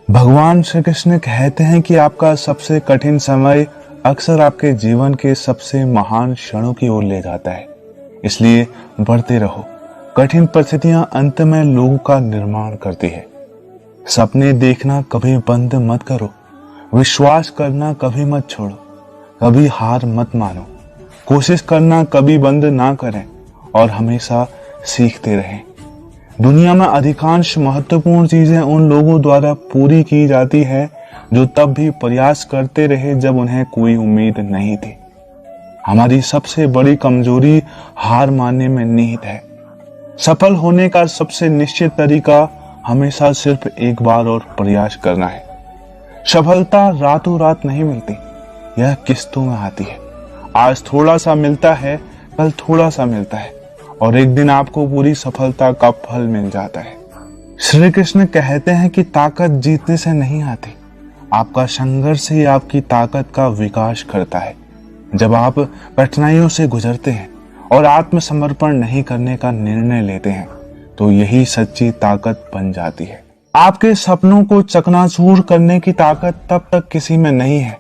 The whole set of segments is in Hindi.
भगवान श्री कृष्ण कहते हैं कि आपका सबसे कठिन समय अक्सर आपके जीवन के सबसे महान क्षणों की ओर ले जाता है। इसलिए बढ़ते रहो। कठिन परिस्थितियां अंत में लोगों का निर्माण करती है। सपने देखना कभी बंद मत करो। विश्वास करना कभी मत छोड़ो। कभी हार मत मानो। कोशिश करना कभी बंद ना करें और हमेशा सीखते रहें। दुनिया में अधिकांश महत्वपूर्ण चीजें उन लोगों द्वारा पूरी की जाती है जो तब भी प्रयास करते रहे जब उन्हें कोई उम्मीद नहीं थी। हमारी सबसे बड़ी कमजोरी हार मानने में निहित है। सफल होने का सबसे निश्चित तरीका हमेशा सिर्फ एक बार और प्रयास करना है। सफलता रातों रात नहीं मिलती, यह किस्तों में आती है। आज थोड़ा सा मिलता है, कल थोड़ा सा मिलता है और एक दिन आपको पूरी सफलता का फल मिल जाता है। श्री कृष्ण कहते हैं कि ताकत जीतने से नहीं आती, आपका संघर्ष ही आपकी ताकत का विकास करता है। जब आप कठिनाइयों से गुजरते हैं और आत्मसमर्पण नहीं करने का निर्णय लेते हैं तो यही सच्ची ताकत बन जाती है। आपके सपनों को चकनाचूर करने की ताकत तब तक किसी में नहीं है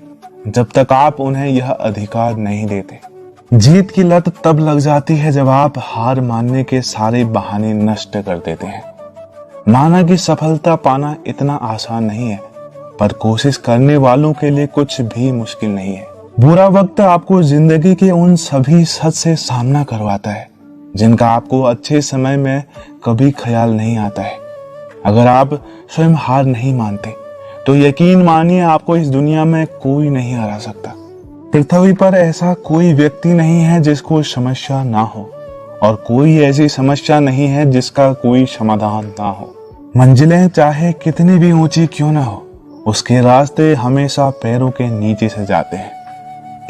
जब तक आप उन्हें यह अधिकार नहीं देते। जीत की लत तब लग जाती है जब आप हार मानने के सारे बहाने नष्ट कर देते हैं। माना कि सफलता पाना इतना आसान नहीं है, पर कोशिश करने वालों के लिए कुछ भी मुश्किल नहीं है। बुरा वक्त आपको जिंदगी के उन सभी सच से सामना करवाता है जिनका आपको अच्छे समय में कभी ख्याल नहीं आता है। अगर आप स्वयं हार नहीं मानते तो यकीन मानिए आपको इस दुनिया में कोई नहीं हरा सकता। पृथ्वी पर ऐसा कोई व्यक्ति नहीं है जिसको समस्या ना हो और कोई ऐसी समस्या नहीं है जिसका कोई समाधान ना हो। मंजिलें चाहे कितनी भी ऊंची क्यों ना हो, उसके रास्ते हमेशा पैरों के नीचे से जाते हैं।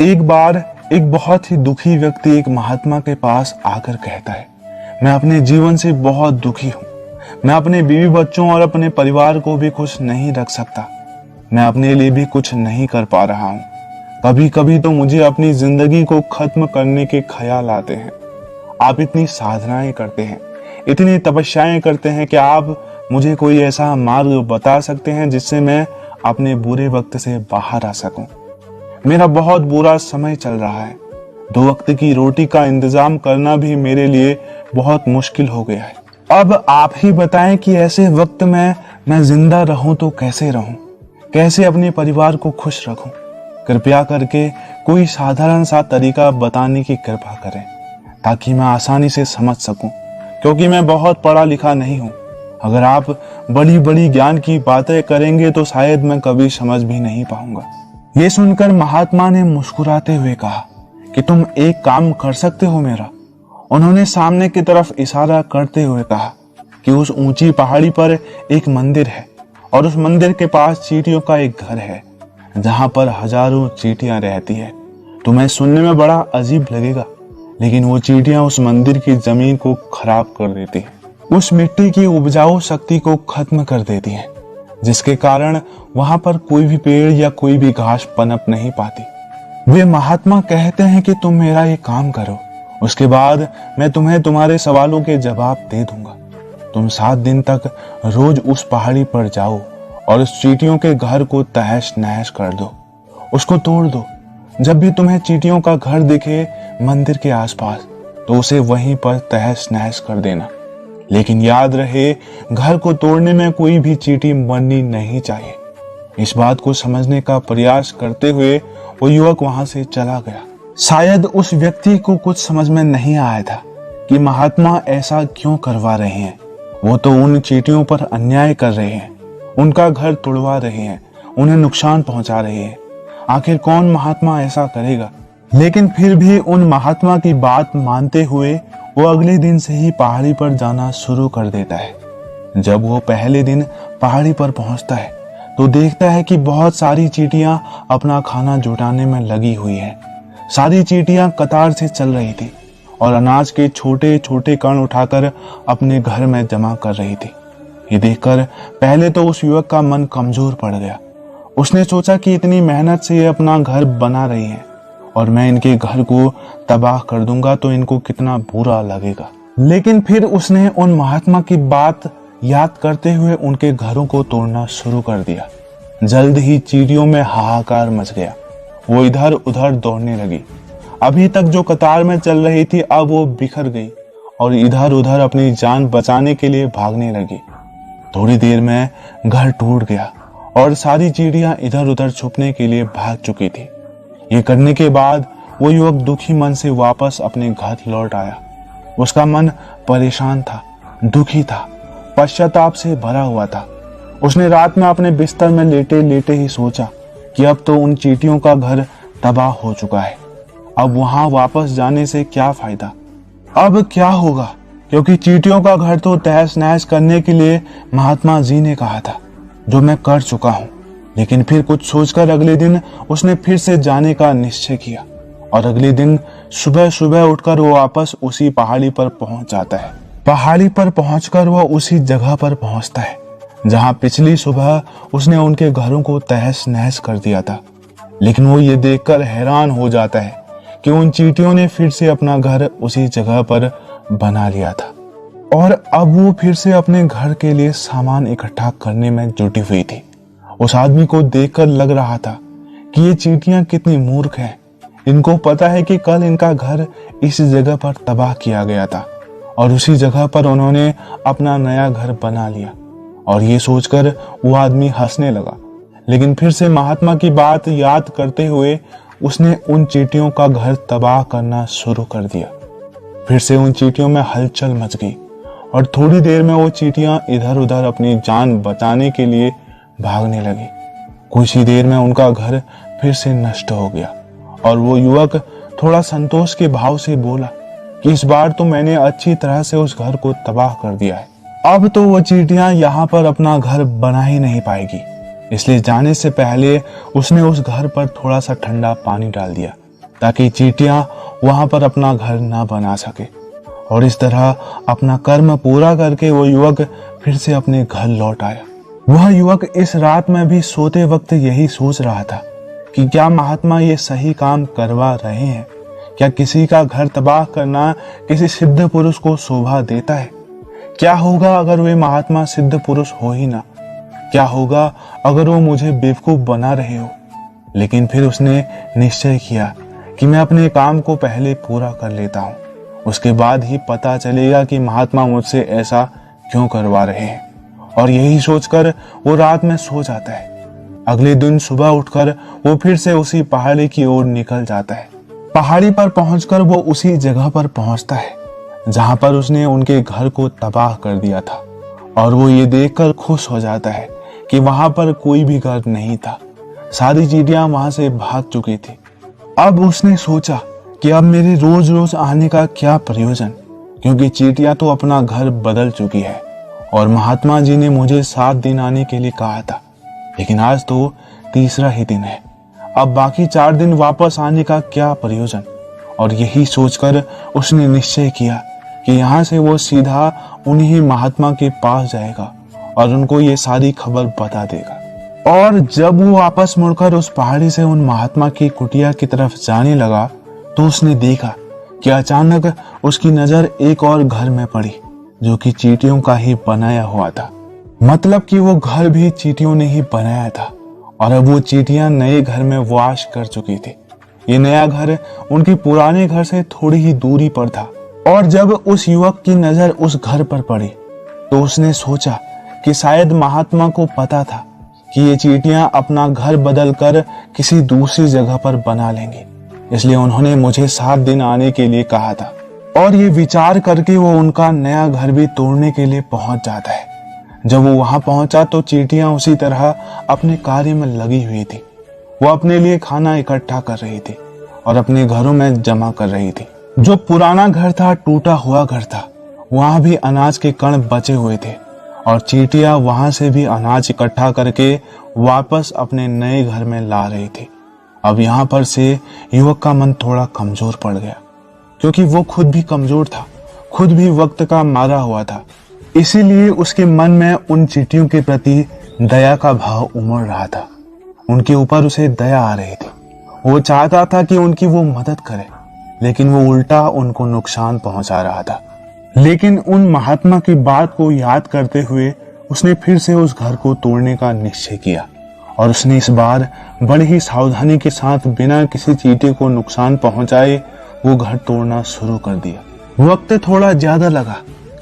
एक बार एक बहुत ही दुखी व्यक्ति एक महात्मा के पास आकर कहता है, मैं अपने जीवन से बहुत दुखी हूँ। मैं अपने बीवी बच्चों और अपने परिवार को भी खुश नहीं रख सकता। मैं अपने लिए भी कुछ नहीं कर पा रहा हूँ। कभी कभी तो मुझे अपनी जिंदगी को खत्म करने के ख्याल आते हैं। आप इतनी साधनाएं करते हैं, इतनी तपस्याएं करते हैं कि आप मुझे कोई ऐसा मार्ग बता सकते हैं जिससे मैं अपने बुरे वक्त से बाहर आ सकूं। मेरा बहुत बुरा समय चल रहा है। 2 वक्त की रोटी का इंतजाम करना भी मेरे लिए बहुत मुश्किल हो गया है। अब आप ही बताएं कि ऐसे वक्त में मैं जिंदा रहूं तो कैसे रहूं, कैसे अपने परिवार को खुश रखूं। कृपया करके कोई साधारण सा तरीका बताने की कृपा करें ताकि मैं आसानी से समझ सकूं, क्योंकि मैं बहुत पढ़ा लिखा नहीं हूं। अगर आप बड़ी बड़ी ज्ञान की बातें करेंगे तो शायद मैं कभी समझ भी नहीं पाऊंगा। ये सुनकर महात्मा ने मुस्कुराते हुए कहा कि तुम एक काम कर सकते हो मेरा। उन्होंने सामने की तरफ इशारा करते हुए कहा कि उस ऊंची पहाड़ी पर एक मंदिर है और उस मंदिर के पास चींटियों का एक घर है जहां पर हजारों चींटियां रहती है। तुम्हें सुनने में बड़ा अजीब लगेगा, लेकिन वो चींटियां उस मंदिर की जमीन को खराब कर देती हैं, उस मिट्टी की उपजाऊ शक्ति को खत्म कर देती हैं, जिसके कारण वहां पर कोई भी पेड़ या कोई भी घास पनप नहीं पाती। वे महात्मा कहते हैं कि तुम मेरा ये काम करो, उसके बाद मैं तुम्हें तुम्हारे सवालों के जवाब दे दूंगा। तुम 7 दिन तक रोज उस पहाड़ी पर जाओ और उस चींटियों के घर को तहस नहस कर दो, उसको तोड़ दो। जब भी तुम्हें चींटियों का घर दिखे मंदिर के आसपास तो उसे वहीं पर तहस नहस कर देना। लेकिन याद रहे, घर को तोड़ने में कोई भी चींटी मरनी नहीं चाहिए। इस बात को समझने का प्रयास करते हुए वो युवक वहां से चला गया। शायद उस व्यक्ति को कुछ समझ में नहीं आया था कि महात्मा ऐसा क्यों करवा रहे हैं। वो तो उन चींटियों पर अन्याय कर रहे हैं, उनका घर तोड़वा रहे हैं, उन्हें नुकसान पहुंचा रहे हैं। आखिर कौन महात्मा ऐसा करेगा? लेकिन फिर भी उन महात्मा की बात मानते हुए वो अगले दिन से ही पहाड़ी पर जाना शुरू कर देता है। जब वो पहले दिन पहाड़ी पर पहुंचता है तो देखता है कि बहुत सारी चींटियां अपना खाना जुटाने में लगी हुई है। सारी चींटियां कतार से चल रही थी और अनाज के छोटे छोटे कण उठाकर अपने घर में जमा कर रही थी। ये देखकर पहले तो उस युवक का मन कमजोर पड़ गया। उसने सोचा कि इतनी मेहनत से ये अपना घर बना रही हैं और मैं इनके घर को तबाह कर दूंगा तो इनको कितना बुरा लगेगा। लेकिन फिर उसने उन महात्मा की बात याद करते हुए उनके घरों को तोड़ना शुरू कर दिया। जल्द ही चींटियों में हाहाकार मच गया। वो इधर उधर दौड़ने लगी। अभी तक जो कतार में चल रही थी अब वो बिखर गई और इधर उधर अपनी जान बचाने के लिए भागने लगी। थोड़ी देर में घर टूट गया और सारी चिड़ियां इधर उधर छुपने के लिए भाग चुकी थी। ये करने के बाद वो युवक दुखी मन से वापस अपने घर लौट आया। उसका मन परेशान था, दुखी था, पश्चाताप से भरा हुआ था। उसने रात में अपने बिस्तर में लेटे लेटे ही सोचा कि अब तो उन चींटियों का घर तबाह हो चुका है। अब वहां वापस जाने से क्या फायदा, अब क्या होगा, क्योंकि चींटियों का घर तो तहस नहस करने के लिए महात्मा जी ने कहा था, जो मैं कर चुका हूं। लेकिन फिर कुछ सोचकर अगले दिन उसने फिर से जाने का निश्चय किया और अगले दिन सुबह सुबह उठकर वो वापस उसी पहाड़ी पर पहुंच जाता है। पहाड़ी पर पहुंचकर वो उसी जगह पर पहुंचता है जहां पिछली सुबह उसने उनके घरों को तहस नहस कर दिया था। लेकिन वो ये देखकर हैरान हो जाता है कि उन चींटियों ने फिर से अपना घर उसी जगह पर बना लिया था और अब वो फिर से अपने घर के लिए सामान इकट्ठा करने में जुटी हुई थी। उस आदमी को देखकर लग रहा था कि ये चींटियां कितनी मूर्ख हैं। इनको पता है कि कल इनका घर इस जगह पर तबाह किया गया था और उसी जगह पर उन्होंने अपना नया घर बना लिया। और ये सोचकर वो आदमी हंसने लगा। लेकिन फिर से महात्मा की बात याद करते हुए उसने उन चींटियों का घर तबाह करना शुरू कर दिया। फिर से उन चींटियों में हलचल मच गई और थोड़ी देर में वो चींटियां इधर उधर अपनी जान बचाने के लिए भागने लगी। कुछ ही देर में उनका घर फिर से नष्ट हो गया और वो युवक थोड़ा संतोष के भाव से बोला कि इस बार तो मैंने अच्छी तरह से उस घर को तबाह कर दिया है। अब तो वो चींटियां यहाँ पर अपना घर बना ही नहीं पाएगी। इसलिए जाने से पहले उसने उस घर पर थोड़ा सा ठंडा पानी डाल दिया ताकि चींटियां वहां पर अपना घर ना बना सके। और इस तरह अपना कर्म पूरा करके वो युवक फिर से अपने घर लौट आया। वह युवक इस रात में भी सोते वक्त यही सोच रहा था कि क्या महात्मा ये सही काम करवा रहे हैं? क्या किसी का घर तबाह करना किसी सिद्ध पुरुष को शोभा देता है? क्या होगा अगर वे महात्मा सिद्ध पुरुष हो ही ना? क्या होगा अगर वो मुझे बेवकूफ बना रहे हो? लेकिन फिर उसने निश्चय किया कि मैं अपने काम को पहले पूरा कर लेता हूँ, उसके बाद ही पता चलेगा कि महात्मा मुझसे ऐसा क्यों करवा रहे हैं। और यही सोचकर वो रात में सो जाता है। अगले दिन सुबह उठकर वो फिर से उसी पहाड़ी की ओर निकल जाता है। पहाड़ी पर पहुंचकर वो उसी जगह पर पहुंचता है जहां पर उसने उनके घर को तबाह कर दिया था और वो ये देखकर खुश हो जाता है कि वहां पर कोई भी घर नहीं था। सारी चींटियां वहां से भाग चुकी थी। अब उसने सोचा कि अब मेरे रोज रोज आने का क्या प्रयोजन, क्योंकि चींटियां तो अपना घर बदल चुकी है और महात्मा जी ने मुझे 7 दिन आने के लिए कहा था, लेकिन आज तो तीसरा ही दिन है। अब बाकी 4 दिन वापस आने का क्या प्रयोजन। और यही सोचकर उसने निश्चय किया कि यहाँ से वो सीधा उन्हीं महात्मा के पास जाएगा और उनको ये सारी खबर बता देगा। और जब वो वापस मुड़कर उस पहाड़ी से उन महात्मा की कुटिया की तरफ जाने लगा तो उसने देखा कि अचानक उसकी नजर एक और घर में पड़ी जो कि चींटियों का ही बनाया हुआ था। मतलब कि वो घर भी चींटियों ने ही बनाया था और अब वो चींटियां नए घर में वास कर चुकी थी। ये नया घर उनके पुराने घर से थोड़ी ही दूरी पर था और जब उस युवक की नजर उस घर पर पड़ी तो उसने सोचा कि शायद महात्मा को पता था कि ये चींटियां अपना घर बदल कर किसी दूसरी जगह पर बना लेंगी, इसलिए उन्होंने मुझे 7 दिन आने के लिए कहा था। और ये विचार करके वो उनका नया घर भी तोड़ने के लिए पहुंच जाता है। जब वो वहां पहुंचा तो चींटियां उसी तरह अपने कार्य में लगी हुई थी। वो अपने लिए खाना इकट्ठा कर रही थी और अपने घरों में जमा कर रही थी। जो पुराना घर था, टूटा हुआ घर था, वहां भी अनाज के कण बचे हुए थे और चींटियां वहां से भी अनाज इकट्ठा करके वापस अपने नए घर में ला रही थी। अब यहाँ पर से युवक का मन थोड़ा कमजोर पड़ गया, क्योंकि वो खुद भी कमजोर था, खुद भी वक्त का मारा हुआ था। इसीलिए उसके मन में उन चींटियों के प्रति दया का भाव उमड़ रहा था। उनके ऊपर उसे दया आ रही थी। वो चाहता था कि उनकी वो मदद करे, लेकिन वो उल्टा उनको नुकसान पहुंचा रहा था। लेकिन उन महात्मा की बात को याद करते हुए उसने फिर से उस घर को तोड़ने का निश्चय किया और उसने इस बार बड़ी ही सावधानी के साथ बिना किसी चींटी को नुकसान पहुंचाए वो घर तोड़ना शुरू कर दिया। वक्त थोड़ा ज्यादा लगा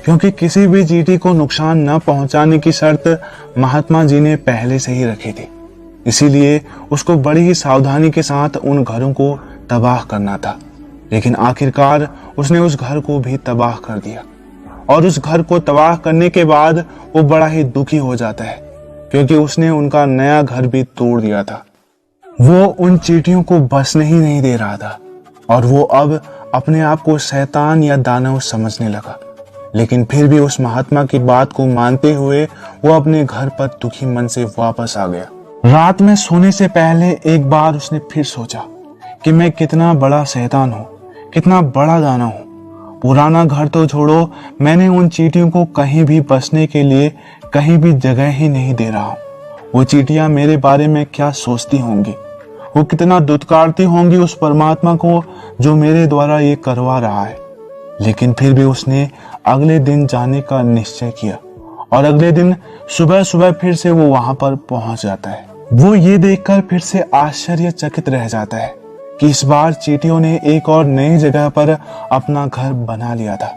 क्योंकि किसी भी चींटी को नुकसान न पहुंचाने की शर्त महात्मा जी ने पहले से ही रखी थी, इसीलिए उसको बड़ी ही सावधानी के साथ उन घरों को तबाह करना था। लेकिन आखिरकार उसने उस घर को भी तबाह कर दिया और उस घर को तबाह करने के बाद वो बड़ा ही दुखी हो जाता है क्योंकि उसने उनका नया घर भी तोड़ दिया था। वो उन चींटियों को बसने ही नहीं दे रहा था और वो अब अपने आप को शैतान या दानव समझने लगा। लेकिन फिर भी उस महात्मा की बात को मानते हुए वो अपने घर पर दुखी मन से वापस आ गया। रात में सोने से पहले एक बार उसने फिर सोचा कि मैं कितना बड़ा शैतान हूँ, कितना बड़ा दानव हूँ। पुराना घर तो छोड़ो, मैंने उन चींटियों को कहीं भी बसने के लिए कहीं भी जगह ही नहीं दे रहा हूँ। वो चींटियां मेरे बारे में क्या सोचती होंगी, वो कितना दुत्कारती होंगी उस परमात्मा को जो मेरे द्वारा ये करवा रहा है। लेकिन फिर भी उसने अगले दिन जाने का निश्चय किया और अगले दिन सुबह सुबह फिर से वो वहां पर पहुंच जाता है। वो ये देखकर फिर से आश्चर्यचकित रह जाता है कि इस बार चींटियों ने एक और नई जगह पर अपना घर बना लिया था।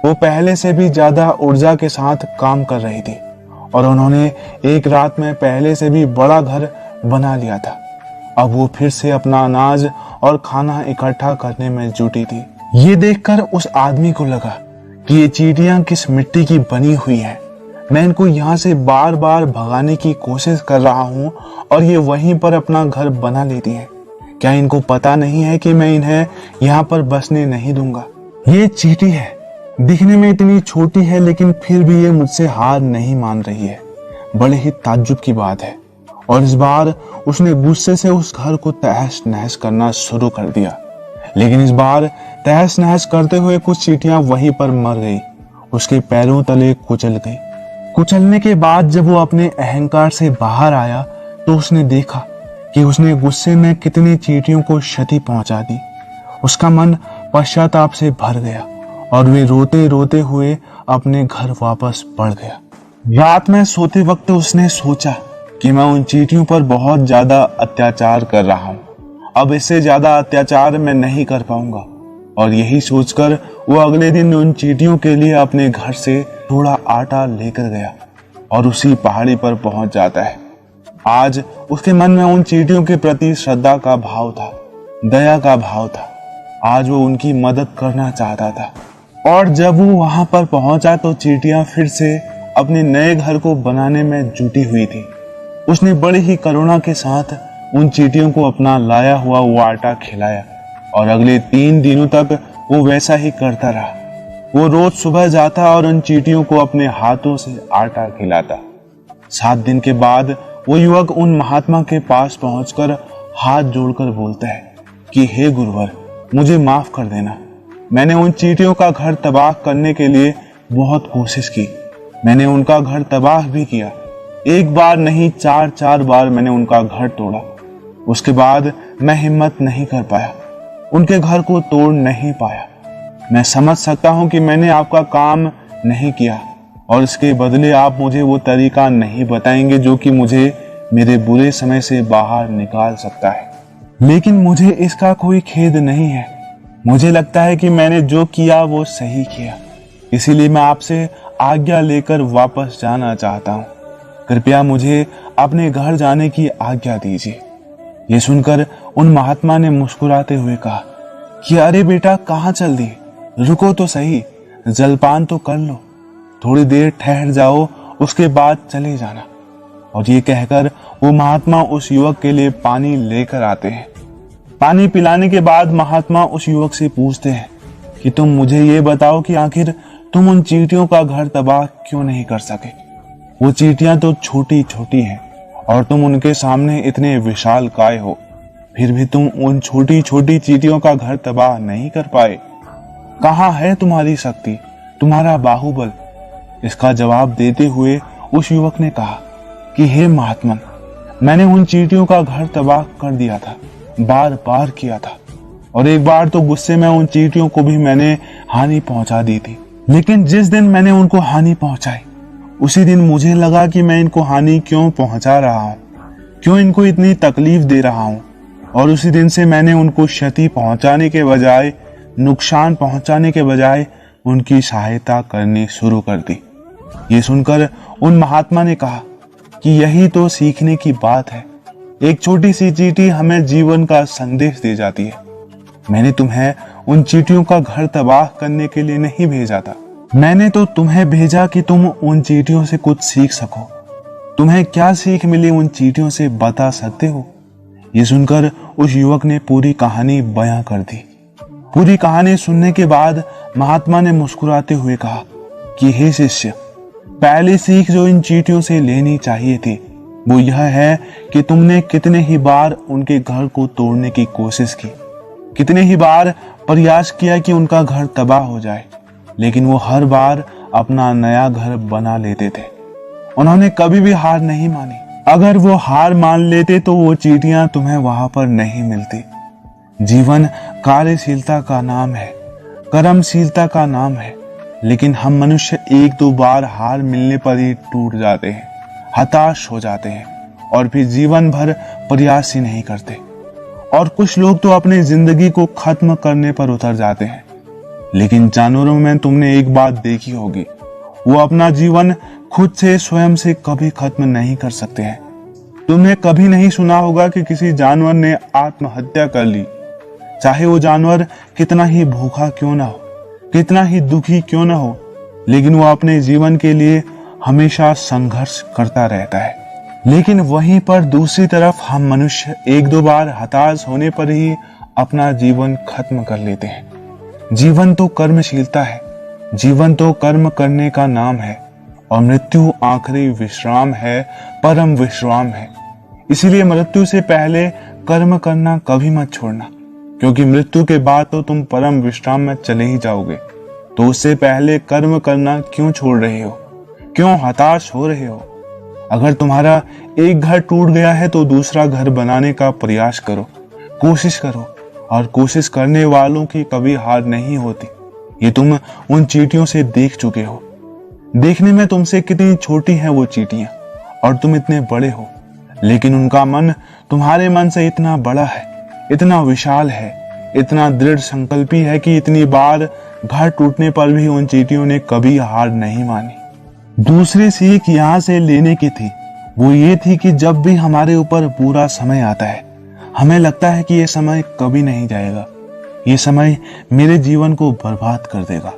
वो पहले से भी ज्यादा ऊर्जा के साथ काम कर रही थी और उन्होंने एक रात में पहले से भी बड़ा घर बना लिया था। अब वो फिर से अपना अनाज और खाना इकट्ठा करने में जुटी थी। ये देखकर उस आदमी को लगा कि ये चींटियां किस मिट्टी की बनी हुई हैं। मैं इनको यहाँ से बार बार भगाने की कोशिश कर रहा हूँ और ये वहीं पर अपना घर बना लेती हैं। क्या इनको पता नहीं है कि मैं इन्हें यहाँ पर बसने नहीं दूंगा? ये चींटी है, दिखने में इतनी छोटी है लेकिन फिर भी ये मुझसे हार नहीं मान रही है। बड़े ही ताज्जुब की बात है। और इस बार उसने गुस्से से उस घर को तहस नहस करना शुरू कर दिया। लेकिन इस बार तहस नहस करते हुए कुछ चींटियां वहीं पर मर गई, उसके पैरों तले कुचल गई। कुचलने के बाद जब वो अपने अहंकार से बाहर आया तो उसने देखा कि उसने गुस्से में कितनी चींटियों को क्षति पहुंचा दी। उसका मन पश्चाताप से भर गया और वे रोते रोते हुए अपने घर वापस बढ़ गया। रात में सोते वक्त उसने सोचा कि मैं उन चींटियों पर बहुत ज्यादा अत्याचार कर रहा हूँ, अब इससे ज्यादा अत्याचार मैं नहीं कर पाऊंगा। और यही सोचकर वो अगले दिन उन चींटियों के लिए अपने घर से थोड़ा आटा लेकर गया और उसी पहाड़ी पर पहुंच जाता है। आज उसके मन में उन चींटियों के प्रति श्रद्धा का भाव था, दया का भाव था। आज वो उनकी मदद करना चाहता था। और जब वो वहां पर पहुंचा तो चींटियां फिर से अपने नए घर को बनाने में जुटी हुई थी। उसने बड़ी ही करुणा के साथ उन चींटियों को अपना लाया हुआ वो आटा खिलाया और अगले 3 दिनों तक वो वैसा ही करता रहा। वो रोज सुबह जाता और उन चींटियों को अपने हाथों से आटा खिलाता। 7 दिन के बाद वो युवक उन महात्मा के पास पहुंचकर हाथ जोड़कर बोलता है कि हे गुरुवर, मुझे माफ कर देना। मैंने उन चींटियों का घर तबाह करने के लिए बहुत कोशिश की। मैंने उनका घर तबाह भी किया। एक बार नहीं 4 बार मैंने उनका घर तोड़ा। उसके बाद मैं हिम्मत नहीं कर पाया, उनके घर को तोड़ नहीं पाया। मैं समझ सकता हूं कि मैंने आपका काम नहीं किया और इसके बदले आप मुझे वो तरीका नहीं बताएंगे जो कि मुझे मेरे बुरे समय से बाहर निकाल सकता है। लेकिन मुझे इसका कोई खेद नहीं है। मुझे लगता है कि मैंने जो किया वो सही किया, इसीलिए मैं आपसे आज्ञा लेकर वापस जाना चाहता हूँ। कृपया मुझे अपने घर जाने की आज्ञा दीजिए। ये सुनकर उन महात्मा ने मुस्कुराते हुए कहा कि अरे बेटा, कहाँ चल दी, रुको तो सही, जलपान तो कर लो, थोड़ी देर ठहर जाओ, उसके बाद चले जाना। और ये कहकर वो महात्मा उस युवक के लिए पानी लेकर आते हैं। पानी पिलाने के बाद महात्मा उस युवक से पूछते हैं कि तुम मुझे ये बताओ कि आखिर तुम उन चींटियों का घर तबाह क्यों नहीं कर सके? वो चींटियां तो छोटी छोटी हैं और तुम उनके सामने इतने विशाल काय हो, फिर भी तुम उन छोटी छोटी चींटियों का घर तबाह नहीं कर पाए। कहाँ है तुम्हारी शक्ति, तुम्हारा बाहुबल? इसका जवाब देते हुए उस युवक ने कहा कि हे महात्मन, मैंने उन चींटियों का घर तबाह कर दिया था, बार किया था, और एक बार तो गुस्से में उन चींटियों को भी मैंने हानि पहुंचा दी थी। लेकिन जिस दिन मैंने उनको हानि पहुंचाई, उसी दिन मुझे लगा कि मैं इनको हानि क्यों पहुंचा रहा हूं, क्यों इनको इतनी तकलीफ दे रहा हूं। और उसी दिन से मैंने उनको क्षति पहुंचाने के बजाय, नुकसान पहुंचाने के बजाय उनकी सहायता करनी शुरू कर दी। ये सुनकर उन महात्मा ने कहा कि यही तो सीखने की बात है। एक छोटी सी चींटी हमें जीवन का संदेश दे जाती है। मैंने तुम्हें उन चींटियों का घर तबाह करने के लिए नहीं भेजा था। मैंने तो तुम्हें भेजा कि तुम उन चींटियों से कुछ सीख सको। तुम्हें क्या सीख मिली उन चींटियों से बता सकते हो? ये सुनकर उस युवक ने पूरी कहानी बयां कर दी। पूरी कहानी सुनने के बाद महात्मा ने मुस्कुराते हुए कहा कि हे शिष्य, पहली सीख जो इन चींटियों से लेनी चाहिए थी वो यह है कि तुमने कितने ही बार उनके घर को तोड़ने की कोशिश की, कितने ही बार प्रयास किया कि उनका घर तबाह हो जाए, लेकिन वो हर बार अपना नया घर बना लेते थे। उन्होंने कभी भी हार नहीं मानी। अगर वो हार मान लेते तो वो चींटियां तुम्हें वहां पर नहीं मिलती। जीवन कार्यशीलता का नाम है, कर्मशीलता का नाम है, लेकिन हम मनुष्य एक दो बार हार मिलने पर ही टूट जाते हैं, हताश हो जाते हैं और फिर जीवन भर प्रयास ही नहीं करते। और कुछ लोग तो अपनी जिंदगी को खत्म करने पर उतर जाते हैं। लेकिन जानवरों में तुमने एक बात देखी होगी, वो अपना जीवन खुद से स्वयं से कभी खत्म नहीं कर सकते हैं। तुमने कभी नहीं सुना होगा कि किसी जानवर ने आत्महत्या कर ली, चाहे वो जानवर कितना ही भूखा क्यों ना हो, कितना ही दुखी क्यों ना हो, लेकिन वो अपने जीवन के लिए हमेशा संघर्ष करता रहता है। लेकिन वहीं पर दूसरी तरफ हम मनुष्य एक दो बार हताश होने पर ही अपना जीवन खत्म कर लेते हैं। जीवन तो कर्मशीलता है, जीवन तो कर्म करने का नाम है और मृत्यु आखिरी विश्राम है, परम विश्राम है। इसीलिए मृत्यु से पहले कर्म करना कभी मत छोड़ना, क्योंकि मृत्यु के बाद तो तुम परम विश्राम में चले ही जाओगे। तो उससे पहले कर्म करना क्यों छोड़ रहे हो, क्यों हताश हो रहे हो? अगर तुम्हारा एक घर टूट गया है तो दूसरा घर बनाने का प्रयास करो, कोशिश करो, और कोशिश करने वालों की कभी हार नहीं होती। ये तुम उन चींटियों से देख चुके हो। देखने में तुमसे कितनी छोटी हैं वो चींटियां और तुम इतने बड़े हो, लेकिन उनका मन तुम्हारे मन से इतना बड़ा है, इतना विशाल है, इतना दृढ़ संकल्पी है कि इतनी बार घर टूटने पर भी उन चींटियों ने कभी हार नहीं मानी। दूसरी सीख यहाँ से लेने की थी, वो ये थी कि जब भी हमारे ऊपर बुरा समय आता है, हमें लगता है कि ये समय कभी नहीं जाएगा, ये समय मेरे जीवन को बर्बाद कर देगा,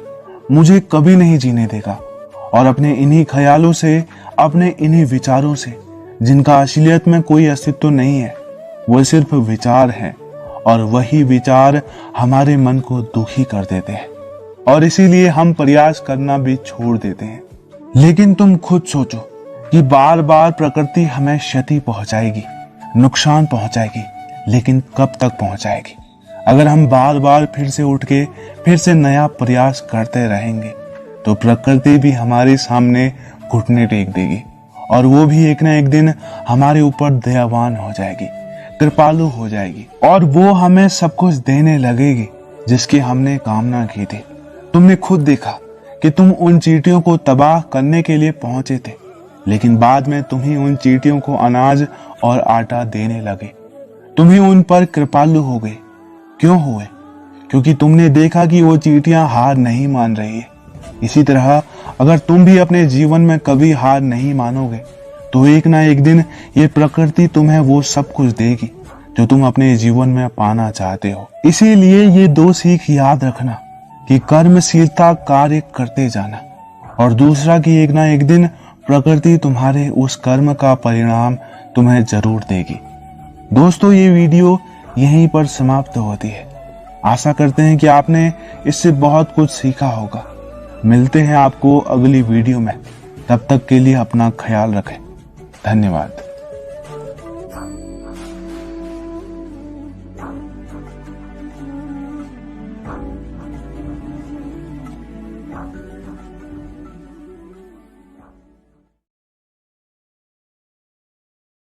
मुझे कभी नहीं जीने देगा। और अपने इन्हीं ख्यालों से, अपने इन्हीं विचारों से, जिनका असलियत में कोई अस्तित्व नहीं है, वो सिर्फ विचार हैं, और वही विचार हमारे मन को दुखी कर देते हैं और इसीलिए हम प्रयास करना भी छोड़ देते हैं। लेकिन तुम खुद सोचो कि बार बार प्रकृति हमें क्षति पहुंचाएगी, नुकसान पहुंचाएगी, लेकिन कब तक पहुंचाएगी? अगर हम बार बार फिर से उठ के फिर से नया प्रयास करते रहेंगे तो प्रकृति भी हमारे सामने घुटने टेक देगी और वो भी एक ना एक दिन हमारे ऊपर दयावान हो जाएगी, कृपालु हो जाएगी और वो हमें सब कुछ देने लगेगी जिसकी हमने कामना की थी। तुमने खुद देखा कि तुम उन चींटियों को तबाह करने के लिए पहुंचे थे, लेकिन बाद में तुम ही उन चींटियों को अनाज और आटा देने लगे। तुम ही उन पर कृपालु हो गए। क्यों हुए? क्योंकि तुमने देखा कि वो चींटियां हार नहीं मान रही है। इसी तरह अगर तुम भी अपने जीवन में कभी हार नहीं मानोगे तो एक ना एक दिन ये प्रकृति तुम्हें वो सब कुछ देगी जो तुम अपने जीवन में पाना चाहते हो। इसीलिए ये दो सीख याद रखना कि कर्मशीलता कार्य करते जाना और दूसरा कि एक ना एक दिन प्रकृति तुम्हारे उस कर्म का परिणाम तुम्हें जरूर देगी। दोस्तों, ये वीडियो यहीं पर समाप्त होती है। आशा करते हैं कि आपने इससे बहुत कुछ सीखा होगा। मिलते हैं आपको अगली वीडियो में। तब तक के लिए अपना ख्याल रखें। धन्यवाद।